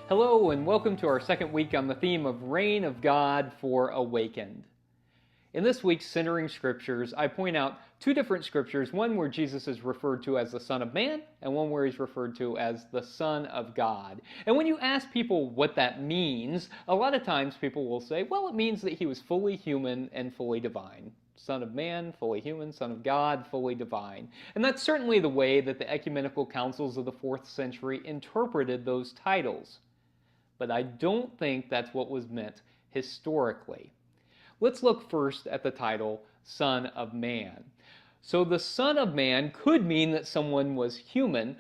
Hello and welcome to our second week on the theme of Reign of God for Awakened. In this week's Centering Scriptures, I point out two different scriptures, one where Jesus is referred to as the Son of Man, and one where he's referred to as the Son of God. And when you ask people what that means, a lot of times people will say, well, it means that he was fully human and fully divine. Son of Man, fully human, Son of God, fully divine. And that's certainly the way that the ecumenical councils of the 4th century interpreted those titles. But I don't think that's what was meant historically. Let's look first at the title, Son of Man. So the Son of Man could mean that someone was human,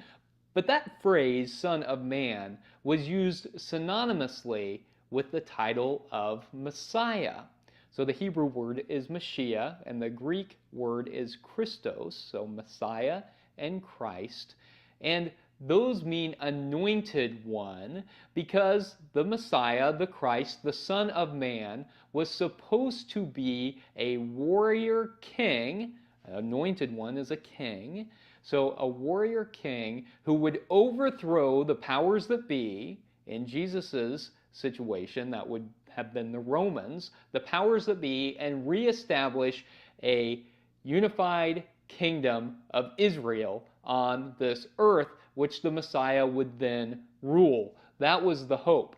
but that phrase, Son of Man, was used synonymously with the title of Messiah. So the Hebrew word is Mashiach, and the Greek word is Christos, so Messiah and Christ. And those mean anointed one because the Messiah, the Christ, the Son of Man, was supposed to be a warrior king. An anointed one is a king. So a warrior king who would overthrow the powers that be. In Jesus' situation, that would have been the Romans, the powers that be, and reestablish a unified kingdom of Israel on this earth, which the Messiah would then rule. That was the hope.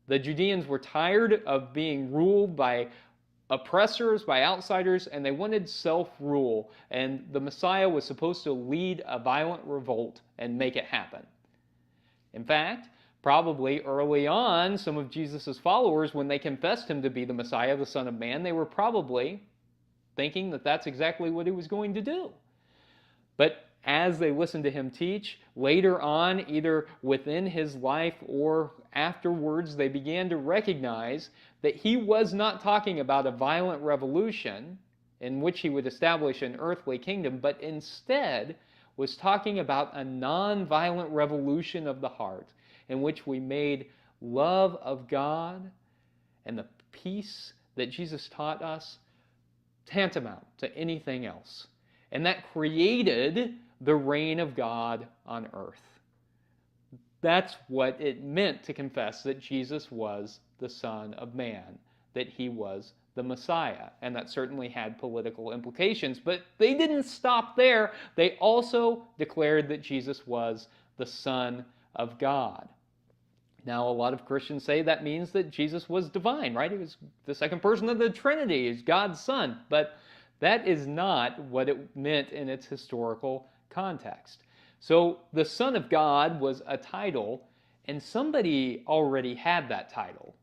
The Judeans were tired of being ruled by oppressors, by outsiders, and they wanted self-rule. And the Messiah was supposed to lead a violent revolt and make it happen. In fact, probably early on, some of Jesus' followers, when they confessed him to be the Messiah, the Son of Man, they were probably thinking that that's exactly what he was going to do. But as they listened to him teach, later on, either within his life or afterwards, they began to recognize that he was not talking about a violent revolution in which he would establish an earthly kingdom, but instead was talking about a non-violent revolution of the heart in which we made love of God and the peace that Jesus taught us tantamount to anything else. And that created the reign of God on earth. That's what it meant to confess that Jesus was the Son of Man, that he was the Messiah. And that certainly had political implications. But they didn't stop there. They also declared that Jesus was the Son of God. Now, a lot of Christians say that means that Jesus was divine, right? He was the second person of the Trinity. He's God's Son. But that is not what it meant in its historical context. So the Son of God was a title, and somebody already had that title,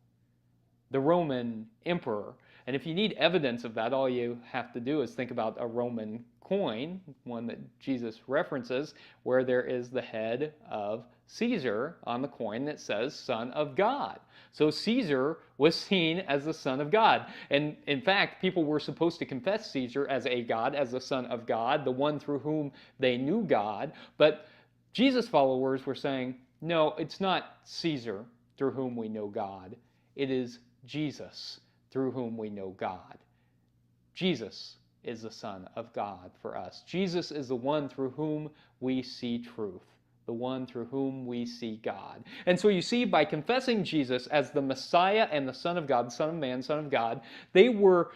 the Roman emperor. And if you need evidence of that, all you have to do is think about a Roman coin, one that Jesus references, where there is the head of Caesar on the coin that says Son of God. So Caesar was seen as the Son of God. And in fact, people were supposed to confess Caesar as a God, as the Son of God, the one through whom they knew God. But Jesus' followers were saying, no, it's not Caesar through whom we know God. It is Jesus through whom we know God. Jesus is the Son of God for us. Jesus is the one through whom we see truth, the one through whom we see God. And so you see, by confessing Jesus as the Messiah and the Son of God, Son of Man, Son of God, they were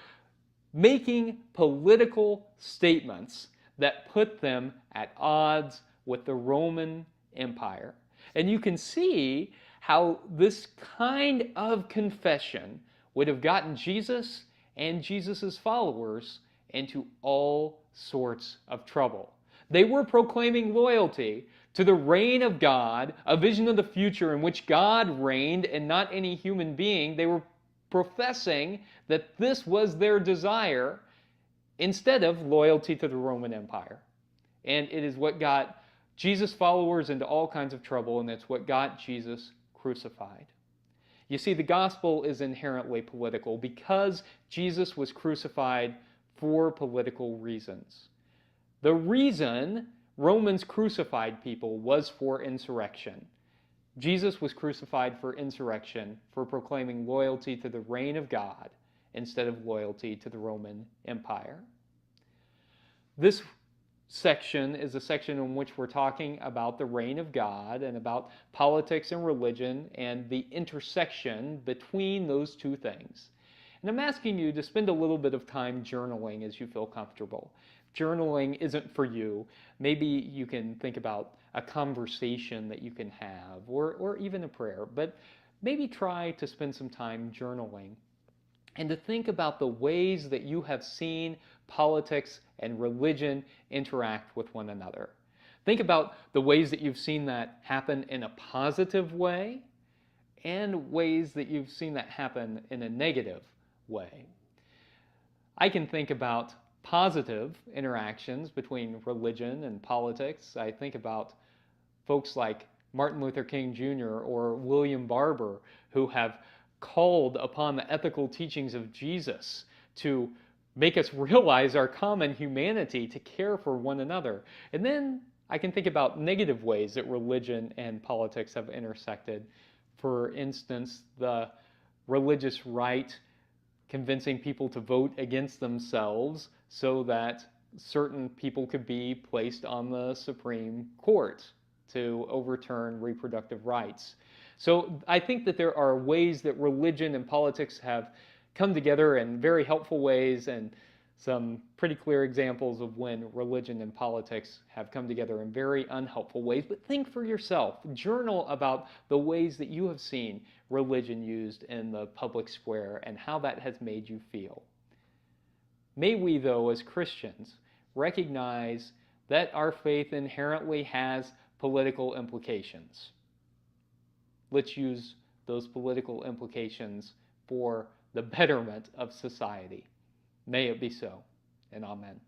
making political statements that put them at odds with the Roman Empire. And you can see how this kind of confession would have gotten Jesus and Jesus' followers into all sorts of trouble. They were proclaiming loyalty to the reign of God, a vision of the future in which God reigned and not any human being. They were professing that this was their desire instead of loyalty to the Roman Empire. And it is what got Jesus' followers into all kinds of trouble, and it's what got Jesus crucified. You see, the gospel is inherently political because Jesus was crucified for political reasons. The reason Romans crucified people was for insurrection. Jesus was crucified for insurrection, for proclaiming loyalty to the reign of God instead of loyalty to the Roman Empire. This section is a section in which we're talking about the reign of God and about politics and religion and the intersection between those two things. And I'm asking you to spend a little bit of time journaling as you feel comfortable. If journaling isn't for you, maybe you can think about a conversation that you can have or even a prayer, but maybe try to spend some time journaling and to think about the ways that you have seen politics and religion interact with one another. Think about the ways that you've seen that happen in a positive way and ways that you've seen that happen in a negative way. I can think about positive interactions between religion and politics. I think about folks like Martin Luther King Jr. or William Barber, who have called upon the ethical teachings of Jesus to make us realize our common humanity, to care for one another. And then I can think about negative ways that religion and politics have intersected. For instance, the religious right convincing people to vote against themselves so that certain people could be placed on the Supreme Court to overturn reproductive rights. So I think that there are ways that religion and politics have come together in very helpful ways, and some pretty clear examples of when religion and politics have come together in very unhelpful ways. But think for yourself. Journal about the ways that you have seen religion used in the public square and how that has made you feel. May we, though, as Christians, recognize that our faith inherently has political implications. Let's use those political implications for the betterment of society. May it be so, and amen.